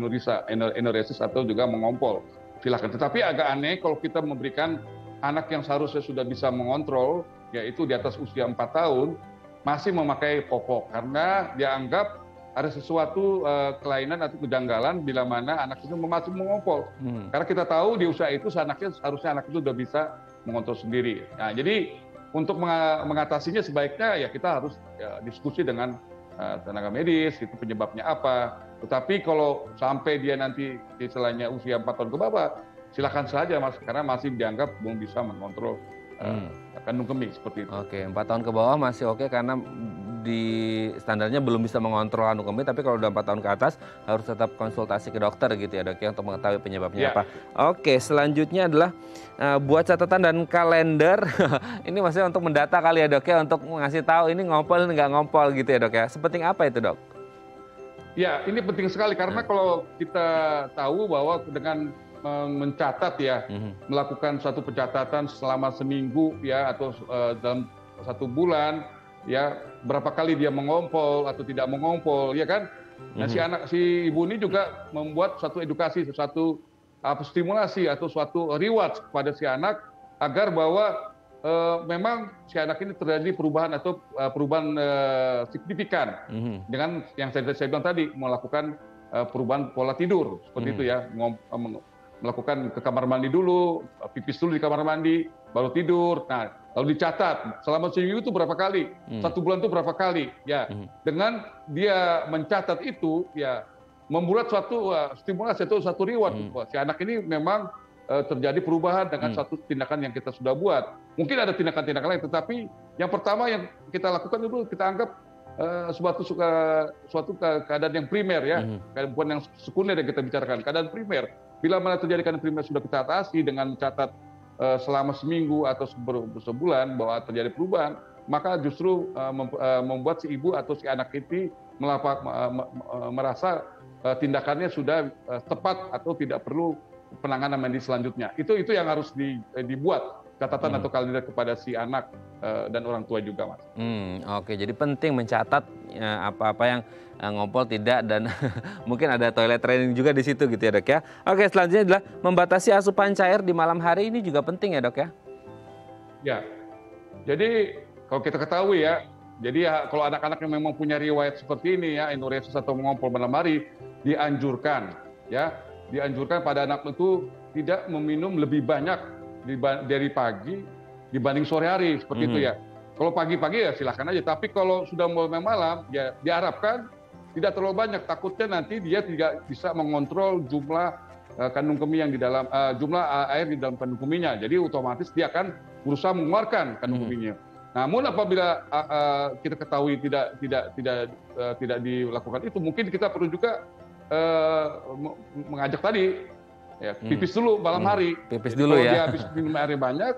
S3: enuresis atau juga mengompol. Silakan. Tetapi agak aneh kalau kita memberikan anak yang seharusnya sudah bisa mengontrol, yaitu di atas usia 4 tahun, masih memakai popok. Karena dianggap ada sesuatu kelainan atau kejanggalan bila mana anak itu masih mengompol. Karena kita tahu di usia itu seharusnya anak itu sudah bisa mengontrol sendiri. Nah, jadi untuk mengatasinya sebaiknya ya kita harus diskusi dengan tenaga medis, itu penyebabnya apa. Tetapi kalau sampai dia nanti istilahnya usia 4 tahun ke bawah, silakan saja Mas, karena masih dianggap belum bisa mengontrol kandung kemih seperti itu.
S1: Oke, 4 tahun ke bawah masih oke karena di standarnya belum bisa mengontrol kandung kemih, tapi kalau udah 4 tahun ke atas harus tetap konsultasi ke dokter gitu ya dok ya, untuk mengetahui penyebabnya apa. Oke, selanjutnya adalah buat catatan dan kalender. Ini maksudnya untuk mendata kali ya dok ya, untuk ngasih tahu ini ngompol nggak ngompol gitu ya dok ya. Sepenting apa itu dok?
S3: Ya, ini penting sekali karena kalau kita tahu bahwa dengan mencatat ya, melakukan satu pencatatan selama seminggu ya, atau dalam 1 bulan ya, berapa kali dia mengompol atau tidak mengompol ya kan. Nah, si ibu ini juga membuat suatu edukasi, suatu stimulasi atau suatu reward kepada si anak agar bahwa memang si anak ini terjadi perubahan atau perubahan signifikan dengan yang saya bilang tadi, melakukan perubahan pola tidur seperti itu ya, melakukan ke kamar mandi dulu, pipis dulu di kamar mandi, baru tidur. Nah, lalu dicatat selama seminggu itu berapa kali, 1 bulan itu berapa kali, ya. Dengan dia mencatat itu, ya, membuat suatu stimulasi atau satu reward. Si anak ini memang terjadi perubahan dengan satu tindakan yang kita sudah buat. Mungkin ada tindakan-tindakan lain, tetapi yang pertama yang kita lakukan itu kita anggap suatu keadaan yang primer ya, bukan yang sekunder yang kita bicarakan, keadaan primer. Bila mana terjadi keadaan primer sudah kita atasi dengan mencatat selama seminggu atau sebulan bahwa terjadi perubahan, maka justru membuat si ibu atau si anak itu merasa tindakannya sudah tepat atau tidak perlu penanganan medis selanjutnya. Itu yang harus dibuat catatan atau kalender kepada si anak dan orang tua juga, Mas.
S1: Oke, jadi penting mencatat apa-apa yang ngompol tidak dan mungkin ada toilet training juga di situ gitu ya, Dok ya. Oke, selanjutnya adalah membatasi asupan cair di malam hari, ini juga penting ya, Dok ya?
S3: Ya, jadi kalau kita ketahui ya, jadi ya, kalau anak-anak yang memang punya riwayat seperti ini ya, enuresis atau mengompol malam hari, dianjurkan pada anak itu tidak meminum lebih banyak dari pagi dibanding sore hari, seperti itu ya. Kalau pagi-pagi ya silakan aja, tapi kalau sudah mulai malam ya diharapkan tidak terlalu banyak, takutnya nanti dia tidak bisa mengontrol jumlah kandung kemih yang di dalam jumlah air di dalam kandung kemihnya. Jadi otomatis dia akan berusaha mengeluarkan kandung kemihnya. Namun apabila kita ketahui tidak dilakukan itu, mungkin kita perlu juga mengajak tadi ya, pipis dulu malam hari.
S1: Pipis dulu ya.
S3: Kalau dia habis minum air yang banyak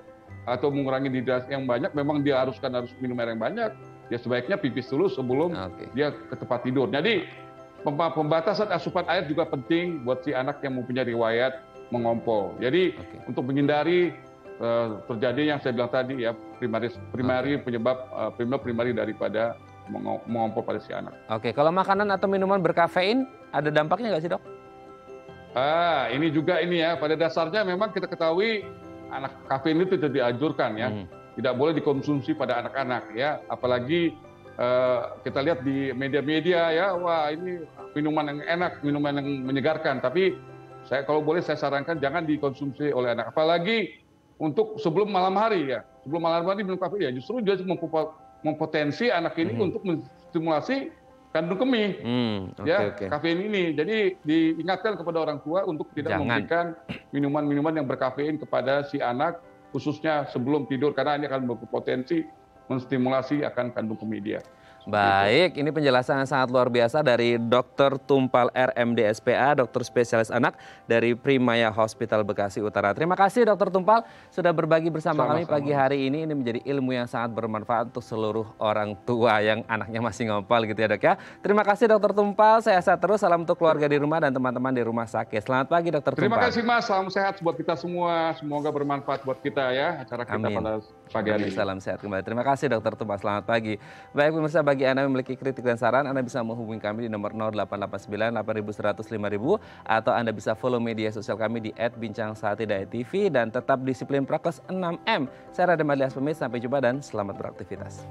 S3: atau mengurangi dehidrasi yang banyak, memang dia harus minum air yang banyak. Ya sebaiknya pipis dulu sebelum dia ke tempat tidur. Jadi pembatasan asupan air juga penting buat si anak yang mempunyai riwayat mengompol. Jadi untuk menghindari terjadi yang saya bilang tadi ya, primari penyebab primari daripada mengompol pada si anak.
S1: Oke, kalau makanan atau minuman berkafein ada dampaknya nggak sih, Dok?
S3: Ini juga ya, pada dasarnya memang kita ketahui anak kafein itu tidak dianjurkan ya, tidak boleh dikonsumsi pada anak-anak ya, apalagi kita lihat di media-media ya, wah ini minuman yang enak, minuman yang menyegarkan, tapi kalau boleh saya sarankan jangan dikonsumsi oleh anak, apalagi untuk sebelum malam hari ya, sebelum malam hari minum kafein ya, justru dia mempotensi anak ini untuk menstimulasi kandung kemih, kafein ini. Jadi diingatkan kepada orang tua untuk tidak memberikan minuman-minuman yang berkafein kepada si anak, khususnya sebelum tidur, karena ini akan berpotensi menstimulasi akan kandung kemih dia.
S1: Baik, ini penjelasan yang sangat luar biasa dari Dr. Tumpal RMD SPA, dokter spesialis anak dari Primaya Hospital Bekasi Utara. Terima kasih Dr. Tumpal sudah berbagi bersama kami pagi hari ini. Ini menjadi ilmu yang sangat bermanfaat untuk seluruh orang tua yang anaknya masih ngompol gitu ya, Dok ya. Terima kasih Dr. Tumpal, saya sehat terus, salam untuk keluarga di rumah dan teman-teman di rumah sakit. Selamat pagi Dr. Tumpal.
S3: Terima kasih Mas, salam sehat buat kita semua, semoga bermanfaat buat kita ya acara kita pada pagi hari ini.
S1: Salam sehat kembali. Terima kasih Dr. Tumpal, selamat pagi. Baik pemirsa, bagi Anda yang memiliki kritik dan saran, Anda bisa menghubungi kami di nomor 0889 8100 5000 atau Anda bisa follow media sosial kami di @bincangsaati.tv dan tetap disiplin prokes 6M. Saya Raden Madlias Pemis, sampai jumpa dan selamat beraktivitas.